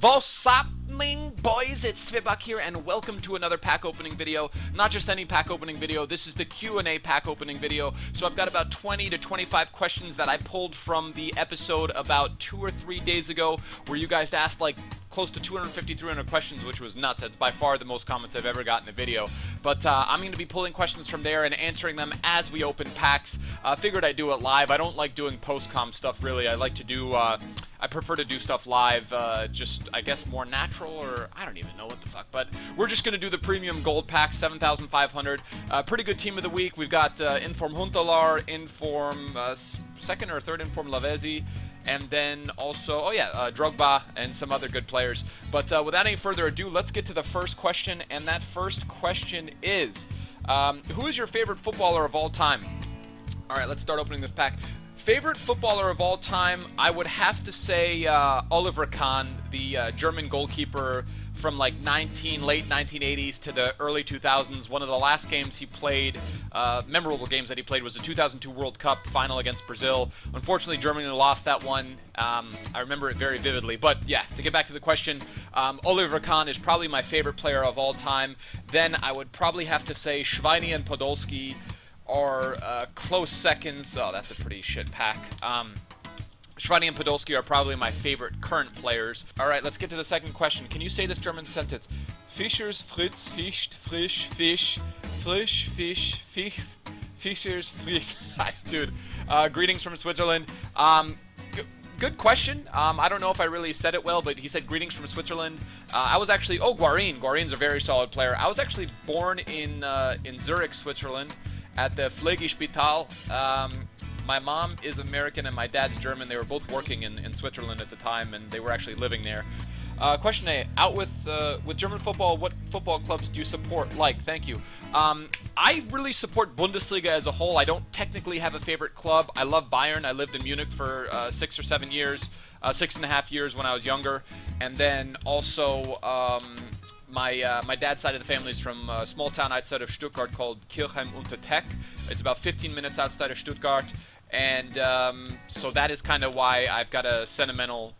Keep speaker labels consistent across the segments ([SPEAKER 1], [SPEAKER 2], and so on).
[SPEAKER 1] What's happening, boys? It's Tvibak here, and welcome to another pack opening video. Not just any pack opening video, this is the Q&A pack opening video. So I've got about 20 to 25 questions that I pulled from the episode about 2 or 3 days ago, where you guys asked like close to 250, 300 questions, which was nuts. That's by far the most comments I've ever gotten in a video. But I'm going to be pulling questions from there and answering them as we open packs. Figured I'd do it live. I don't like doing post-com stuff, really. I like to do... I prefer to do stuff live, just, I guess, more natural, or I don't even know what the fuck. But we're just going to do the premium gold pack, 7,500. Pretty good team of the week. We've got Inform Huntelaar, Inform second or third Inform Lavezzi, and then also, Drogba and some other good players. But without any further ado, let's get to the first question, and that first question is, who is your favorite footballer of all time? All right, let's start opening this pack. Favorite footballer of all time, I would have to say Oliver Kahn, the German goalkeeper from like late 1980s to the early 2000s. One of the last games he played, memorable games that he played, was the 2002 World Cup final against Brazil. Unfortunately, Germany lost that one. I remember it very vividly. But yeah, to get back to the question, Oliver Kahn is probably my favorite player of all time. Then I would probably have to say Schweini and Podolski are close seconds. Oh, that's a pretty shit pack. Schweini and Podolski are probably my favorite current players. Alright, let's get to the second question. Can you say this German sentence? Fischers, Fritz, Fischt, Frisch, Fisch, Frisch, Fisch, Fisch, Fischers, Frisch. Dude, greetings from Switzerland. Good question. I don't know if I really said it well, but he said greetings from Switzerland. I was actually... Oh, Guarin. Guarin's a very solid player. I was actually born in Zurich, Switzerland, at the Pflegespital. My mom is American and my dad's German. They were both working in Switzerland at the time, and they were actually living there. Question A, out with German football, what football clubs do you support? Thank you. I really support Bundesliga as a whole. I don't technically have a favorite club. I love Bayern. I lived in Munich for 6 or 7 years, 6.5 years when I was younger. And then also... My dad's side of the family is from a small town outside of Stuttgart called Kirchheim unter Teck. It's about 15 minutes outside of Stuttgart, and so that is kind of why I've got a sentimental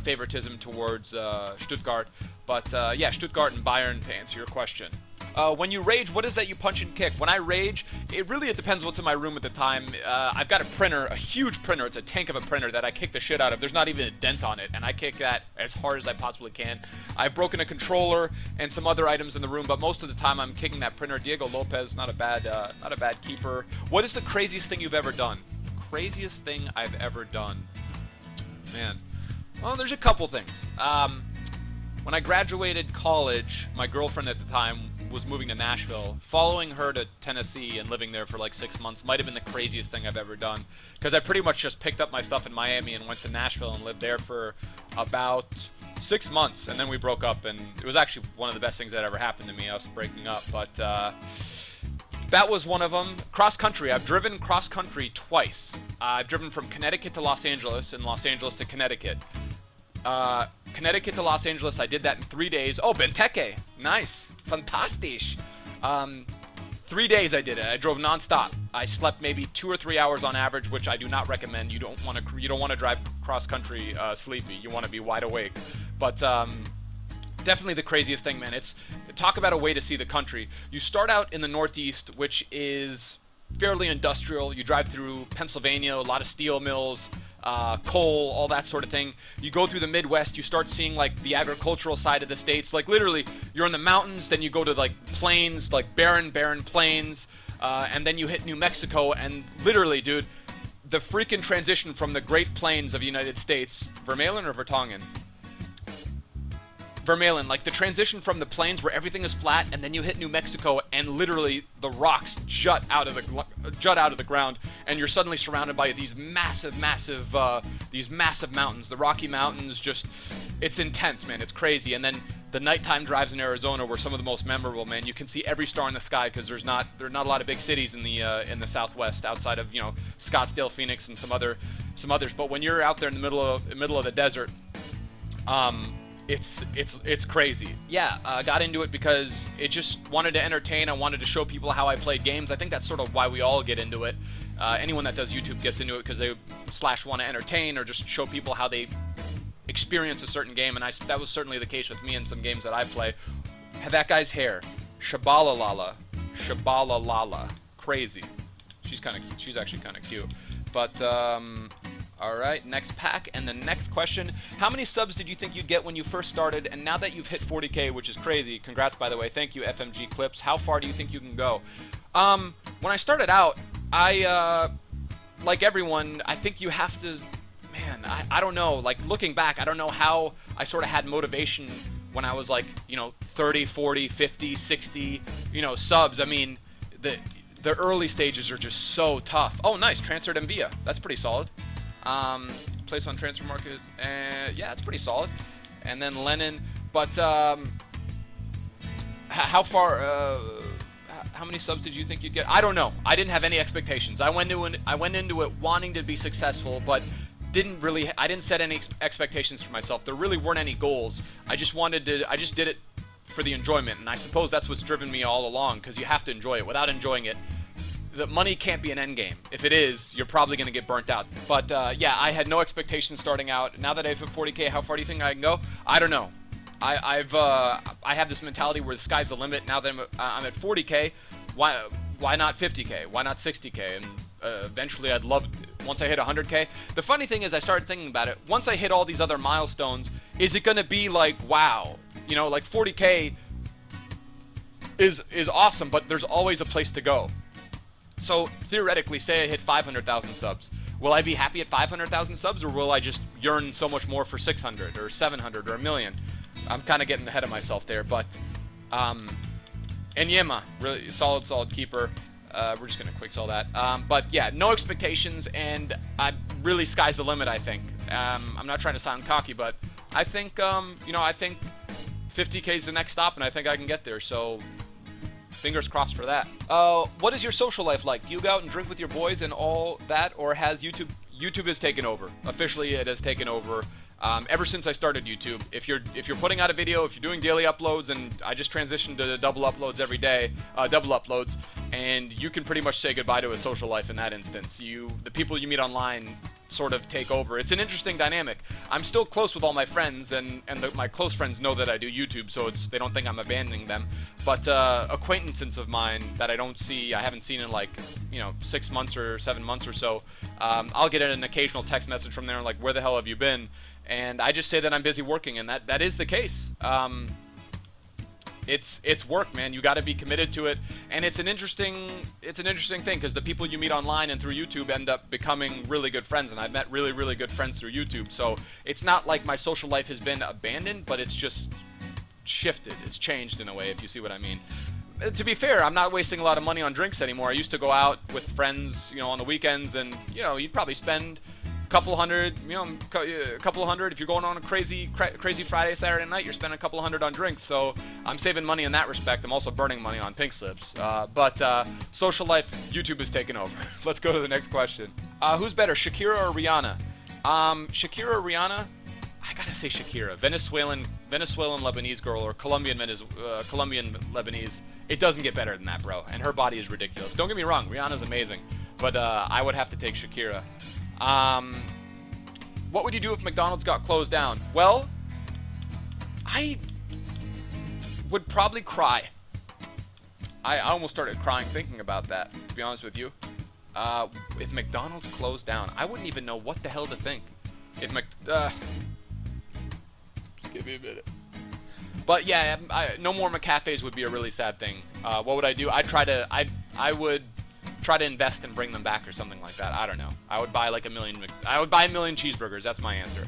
[SPEAKER 1] favoritism towards Stuttgart. But yeah, Stuttgart and Bayern, to answer your question. When you rage, what is that you punch and kick? When I rage, it depends what's in my room at the time. I've got a printer, a huge printer. It's a tank of a printer that I kick the shit out of. There's not even a dent on it, and I kick that as hard as I possibly can. I've broken a controller and some other items in the room, but most of the time I'm kicking that printer. Diego Lopez, not a bad keeper. What is the craziest thing you've ever done? Craziest thing I've ever done? Man, well, there's a couple things. When I graduated college, my girlfriend at the time was moving to Nashville. Following her to Tennessee and living there for like 6 months might have been the craziest thing I've ever done, because I pretty much just picked up my stuff in Miami and went to Nashville and lived there for about 6 months, and then we broke up, and it was actually one of the best things that ever happened to me, us breaking up. But that was one of them. Cross country. I've driven cross country twice. I've driven from Connecticut to Los Angeles and Los Angeles to Connecticut. Connecticut to Los Angeles, I did that in 3 days. Oh, Benteke. Nice. Fantastisch. 3 days I did it. I drove nonstop. I slept maybe 2 or 3 hours on average, which I do not recommend. You don't want to drive cross country sleepy. You want to be wide awake. But definitely the craziest thing, man. Talk about a way to see the country. You start out in the Northeast, which is fairly industrial. You drive through Pennsylvania, a lot of steel mills, coal, all that sort of thing. You go through the Midwest, you start seeing like the agricultural side of the states. Like literally, you're in the mountains, then you go to like plains, like barren plains, and then you hit New Mexico, and literally, dude, the freaking transition from the Great Plains of the United States, Vermeulen or Vertonghen? Vermeulen, like the transition from the plains where everything is flat, and then you hit New Mexico, and literally the rocks jut out of the ground, and you're suddenly surrounded by these massive mountains. The Rocky Mountains, just, it's intense, man. It's crazy. And then the nighttime drives in Arizona were some of the most memorable, man. You can see every star in the sky because there are not a lot of big cities in the Southwest outside of Scottsdale, Phoenix, and some others. But when you're out there in the middle of the desert, it's crazy. Yeah, got into it because it just wanted to entertain. I wanted to show people how I played games. I think that's sort of why we all get into it. Anyone that does YouTube gets into it because they / want to entertain or just show people how they experience a certain game, and that was certainly the case with me in some games that I play. That guy's hair, shabalalala, crazy. She's actually kind of cute. But all right, next pack, and the next question: how many subs did you think you'd get when you first started? And now that you've hit 40K, which is crazy, congrats by the way. Thank you, FMG Clips. How far do you think you can go? When I started out, I like everyone, I think you have to. Man, I don't know. Like looking back, I don't know how I sort of had motivation when I was like, 30, 40, 50, 60, subs. I mean, the early stages are just so tough. Oh, nice, transferred MVIA. That's pretty solid. Place on transfer market, yeah, it's pretty solid. And then Lennon, but how far? How many subs did you think you'd get? I don't know. I didn't have any expectations. I went into it wanting to be successful, but I didn't set any expectations for myself. There really weren't any goals. I just did it for the enjoyment, and I suppose that's what's driven me all along, because you have to enjoy it. Without enjoying it, the money can't be an end game. If it is, you're probably going to get burnt out. But yeah, I had no expectations starting out. Now that I've hit 40K, how far do you think I can go? I don't know. I have this mentality where the sky's the limit. Now that I'm at 40K, why not 50K? Why not 60K? And eventually I'd love, once I hit 100K. The funny thing is, I started thinking about it. Once I hit all these other milestones, is it going to be like, wow, like 40K is awesome, but there's always a place to go. So theoretically, say I hit 500,000 subs. Will I be happy at 500,000 subs, or will I just yearn so much more for 600 or 700 or a million? I'm kind of getting ahead of myself there, but Enyema, really solid keeper. We're just gonna quick sell that. But yeah, no expectations, and really sky's the limit. I think. I'm not trying to sound cocky, but I think I think 50K is the next stop, and I think I can get there. So fingers crossed for that. What is your social life like? Do you go out and drink with your boys and all that, or has YouTube has taken over? Officially, it has taken over. Ever since I started YouTube, if you're putting out a video, if you're doing daily uploads, and I just transitioned to double uploads every day, and you can pretty much say goodbye to a social life in that instance. The people you meet online sort of take over. It's an interesting dynamic. I'm still close with all my friends, and my close friends know that I do YouTube, so they don't think I'm abandoning them. But acquaintances of mine that I haven't seen in like 6 months or 7 months or so, I'll get an occasional text message from there like, where the hell have you been? And I just say that I'm busy working, and that is the case. It's work, man. You got to be committed to it, and it's an interesting thing, because the people you meet online and through YouTube end up becoming really good friends, and I've met really good friends through YouTube. So it's not like my social life has been abandoned, but it's just shifted. It's changed in a way, if you see what I mean. To be fair, I'm not wasting a lot of money on drinks anymore. I used to go out with friends, on the weekends, and you'd probably spend couple hundred, a couple hundred. If you're going on a crazy Friday, Saturday night, you're spending a couple hundred on drinks. So I'm saving money in that respect. I'm also burning money on pink slips. But social life, YouTube is taking over. Let's go to the next question. Who's better, Shakira or Rihanna? Shakira or Rihanna? I gotta say Shakira. Venezuelan Lebanese girl, or Colombian Lebanese. It doesn't get better than that, bro. And her body is ridiculous. Don't get me wrong, Rihanna's amazing, but I would have to take Shakira. What would you do if McDonald's got closed down? Well, I would probably cry. I almost started crying thinking about that, to be honest with you. If McDonald's closed down, I wouldn't even know what the hell to think. If give me a minute. But yeah, no more McCafes would be a really sad thing. What would I do? I would try to invest and bring them back or something like that. I don't know. I would buy like a million cheeseburgers. That's my answer.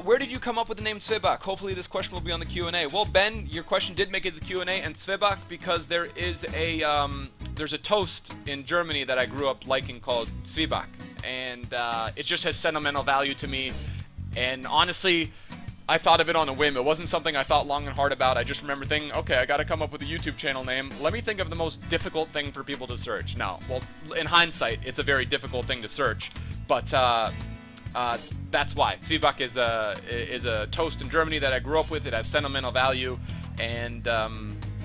[SPEAKER 1] Where did you come up with the name Svebak? Hopefully this question will be on the Q&A. Well, Ben, your question did make it to the Q&A, and Svebak because there is there's a toast in Germany that I grew up liking called Zwieback, and it just has sentimental value to me. And honestly, I thought of it on a whim. It wasn't something I thought long and hard about. I just remember thinking, okay, I got to come up with a YouTube channel name. Let me think of the most difficult thing for people to search. Now, well, in hindsight, it's a very difficult thing to search, but that's why. Zwieback is a toast in Germany that I grew up with. It has sentimental value, and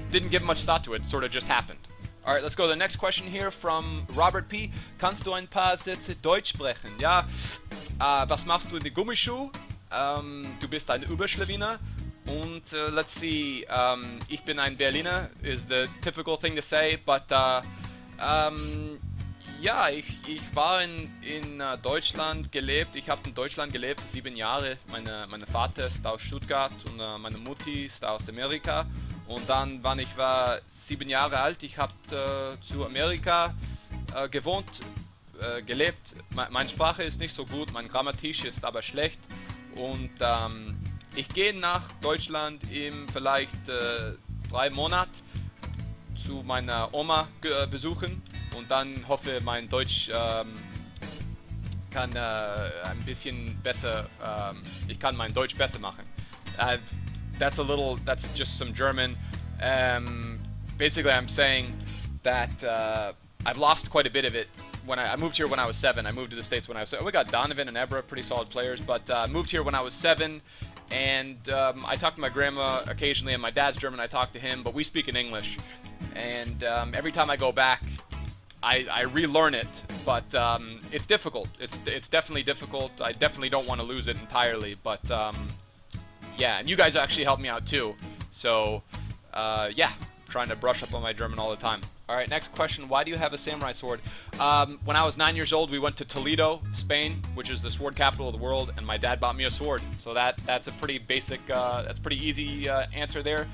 [SPEAKER 1] didn't give much thought to it. It sort of just happened. All right, let's go to the next question here from Robert P. Kannst du ein paar Sätze Deutsch sprechen? Ja. Was machst du in die Gummischuhe? Du bist ein Überschlawiner. Und let's see, ich bin ein Berliner is the typical thing to say, but ja, ich war in Deutschland gelebt. Ich habe in Deutschland gelebt für 7 Jahre. Meine Vater ist aus Stuttgart und meine Mutti ist aus Amerika. Und dann, wann ich war 7 Jahre alt, ich habe zu Amerika gewohnt, gelebt. Meine Sprache ist nicht so gut, mein Grammatik ist aber schlecht. Und ich gehe nach Deutschland in vielleicht 3 Monaten zu meiner Oma besuchen und dann hoffe mein Deutsch kann ein bisschen besser, ich kann mein Deutsch besser machen. That's just some German. Basically I'm saying that I've lost quite a bit of it. When I moved here when I was 7. I moved to the States when I was 7. We got Donovan and Ebra, pretty solid players, but moved here when I was 7. And I talk to my grandma occasionally, and my dad's German, I talk to him, but we speak in English. And every time I go back, I relearn it, but it's difficult. It's definitely difficult. I definitely don't want to lose it entirely, but yeah, and you guys actually helped me out too. So yeah, trying to brush up on my German all the time. All right, next question. Why do you have a samurai sword? When I was 9 years old, we went to Toledo, Spain, which is the sword capital of the world, and my dad bought me a sword. So that's a pretty basic, that's pretty easy answer there.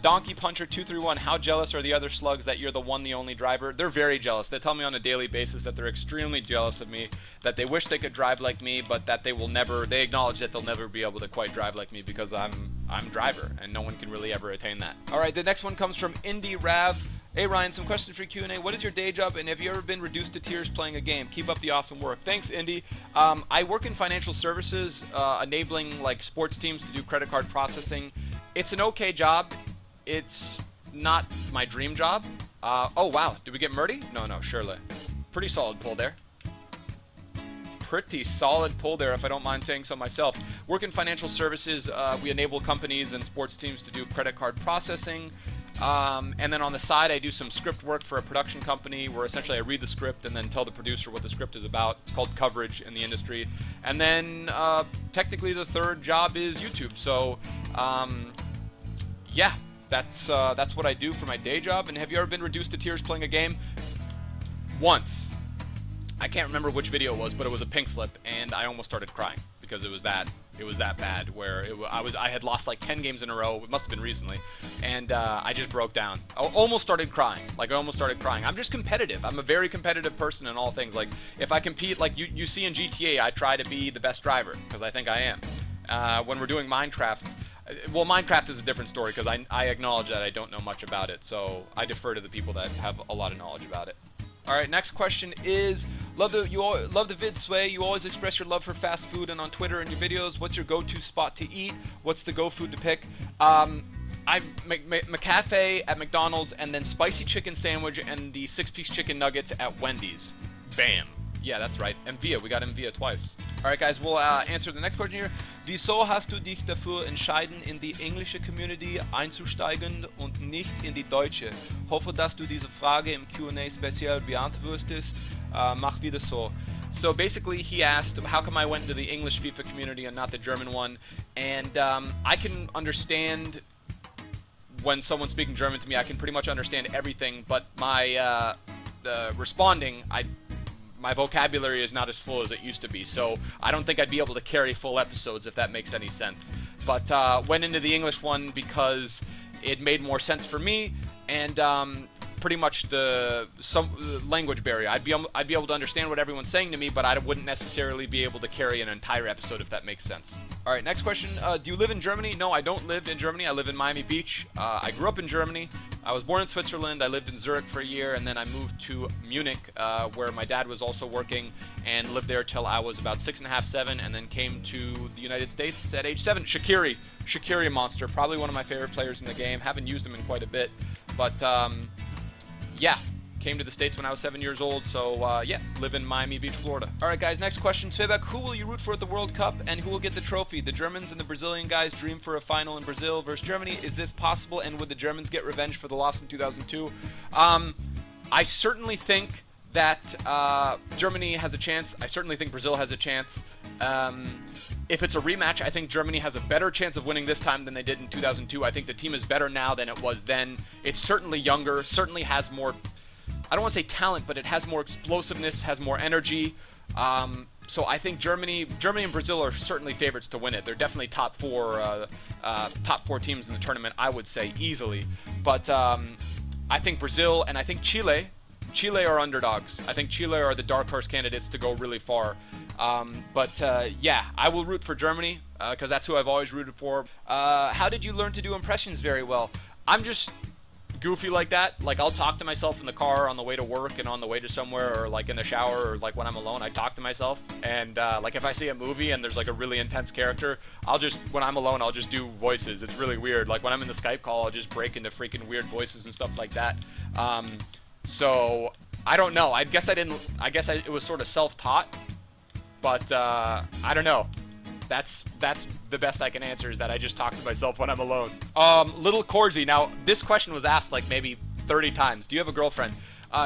[SPEAKER 1] Donkey Puncher 231, how jealous are the other slugs that you're the one, the only driver? They're very jealous. They tell me on a daily basis that they're extremely jealous of me, that they wish they could drive like me, but that they will never, they acknowledge that they'll never be able to quite drive like me because I'm driver, and no one can really ever attain that. All right, the next one comes from Indie Rav. Hey Ryan, some questions for Q&A. What is your day job, and have you ever been reduced to tears playing a game? Keep up the awesome work. Thanks, Indy. I work in financial services, enabling like sports teams to do credit card processing. It's an okay job. It's not my dream job. Oh wow, did we get Murdy? No, surely. Pretty solid pull there. Pretty solid pull there, if I don't mind saying so myself. Work in financial services. We enable companies and sports teams to do credit card processing. And then on the side, I do some script work for a production company where essentially I read the script and then tell the producer what the script is about. It's called coverage in the industry. And then technically the third job is YouTube. So yeah, that's what I do for my day job. And have you ever been reduced to tears playing a game? Once. I can't remember which video it was, but it was a pink slip, and I almost started crying because it was that bad. Where I had lost like 10 games in a row. It must have been recently, and I just broke down. I almost started crying. I'm just competitive. I'm a very competitive person in all things. Like if I compete, like you see in GTA, I try to be the best driver because I think I am. When we're doing Minecraft. Well, Minecraft is a different story because I acknowledge that I don't know much about it, so I defer to the people that have a lot of knowledge about it. All right, next question is, love the vid Sway. You always express your love for fast food and on Twitter and your videos. What's your go-to spot to eat? What's the go food to pick? I'm McCafe at McDonald's, and then spicy chicken sandwich and the 6-piece chicken nuggets at Wendy's. Bam. Yeah, that's right. MVIA. We got MVIA twice. All right, guys, we'll answer the next question here. Wieso hast du dich dafür entschieden, in die englische Community einzusteigen und nicht in die deutsche? Hoffe, dass du diese Frage im Q&A speziell beantwortest. Mach wieder so. So basically, he asked, how come I went into the English FIFA community and not the German one? And I can understand when someone's speaking German to me. I can pretty much understand everything, but my responding, my vocabulary is not as full as it used to be, so I don't think I'd be able to carry full episodes, if that makes any sense. But went into the English one because it made more sense for me, and pretty much some language barrier. I'd be able to understand what everyone's saying to me, but I wouldn't necessarily be able to carry an entire episode, if that makes sense. All right, next question. Do you live in Germany? No, I don't live in Germany. I live in Miami Beach. I grew up in Germany. I was born in Switzerland. I lived in Zurich for a year, and then I moved to Munich, where my dad was also working, and lived there till I was about 6.5, 7, and then came to the United States at age 7. Shaqiri monster, probably one of my favorite players in the game. Haven't used him in quite a bit, but yeah, came to the States when I was 7 years old, so yeah, live in Miami Beach, Florida. All right, guys, next question. Svebek, who will you root for at the World Cup, and who will get the trophy? The Germans and the Brazilian guys dream for a final in Brazil versus Germany. Is this possible, and would the Germans get revenge for the loss in 2002? I certainly think that Germany has a chance. I certainly think Brazil has a chance. If it's a rematch, I think Germany has a better chance of winning this time than they did in 2002. I think the team is better now than it was then. It's certainly younger, certainly has more, I don't want to say talent, but it has more explosiveness, has more energy. So I think Germany and Brazil are certainly favorites to win it. They're definitely top four teams in the tournament, I would say, easily. But I think Brazil and I think Chile are underdogs. I think Chile are the dark horse candidates to go really far. Yeah, I will root for Germany because that's who I've always rooted for. How did you learn to do impressions very well? I'm just goofy like that. Like, I'll talk to myself in the car on the way to work and on the way to somewhere, or like in the shower, or like when I'm alone, I talk to myself. And like if I see a movie and there's like a really intense character, when I'm alone, I'll just do voices. It's really weird. Like when I'm in the Skype call, I'll just break into freaking weird voices and stuff like that. So I don't know. I guess it was sort of self-taught, but I don't know. That's the best I can answer, is that I just talk to myself when I'm alone. Little Corsi. Now, this question was asked like maybe 30 times. Do you have a girlfriend?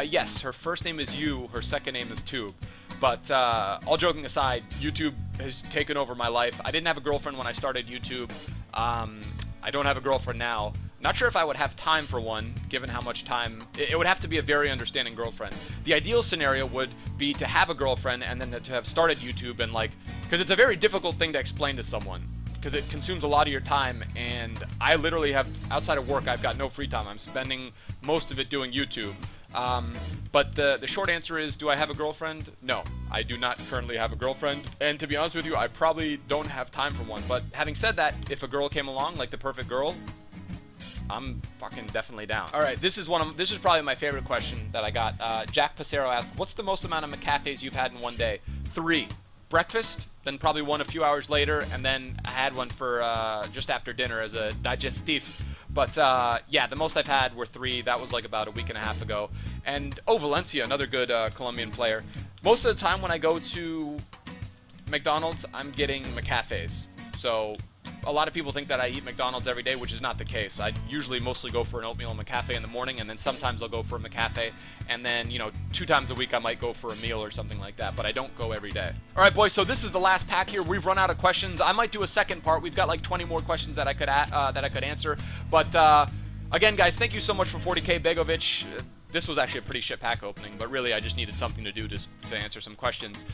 [SPEAKER 1] Yes, her first name is You, her second name is Tube. But all joking aside, YouTube has taken over my life. I didn't have a girlfriend when I started YouTube. I don't have a girlfriend now. Not sure if I would have time for one, given how much time. It would have to be a very understanding girlfriend. The ideal scenario would be to have a girlfriend and then to have started YouTube, and like, because it's a very difficult thing to explain to someone, because it consumes a lot of your time, and I literally have, outside of work, I've got no free time. I'm spending most of it doing YouTube. But the short answer is, do I have a girlfriend? No, I do not currently have a girlfriend. And to be honest with you, I probably don't have time for one. But having said that, if a girl came along, like the perfect girl, I'm fucking definitely down. All right, this is probably my favorite question that I got. Jack Passero asked, what's the most amount of McCafes you've had in one day? 3. Breakfast, then probably one a few hours later, and then I had one for just after dinner as a digestif. But yeah, the most I've had were 3. That was like about a week and a half ago. And Valencia, another good Colombian player. Most of the time when I go to McDonald's, I'm getting McCafes. So a lot of people think that I eat McDonald's every day, which is not the case. I usually mostly go for an oatmeal McCafe in the morning, and then sometimes I'll go for a McCafe, and then, you know, 2 times a week I might go for a meal or something like that, but I don't go every day. All right, boys, so this is the last pack here. We've run out of questions. I might do a second part. We've got like 20 more questions that I could answer, but again, guys, thank you so much for 40K Begovic. This was actually a pretty shit pack opening, but really I just needed something to do to answer some questions.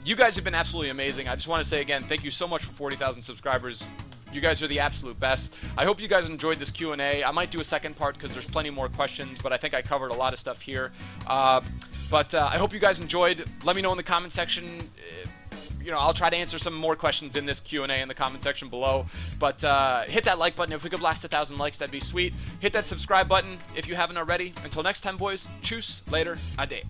[SPEAKER 1] You guys have been absolutely amazing. I just want to say again, thank you so much for 40,000 subscribers. You guys are the absolute best. I hope you guys enjoyed this Q&A. I might do a second part because there's plenty more questions, but I think I covered a lot of stuff here. I hope you guys enjoyed. Let me know in the comment section. You know, I'll try to answer some more questions in this Q&A in the comment section below. But hit that like button. If we could blast 1,000 likes, that'd be sweet. Hit that subscribe button if you haven't already. Until next time, boys. Tschüss. Later. Ade.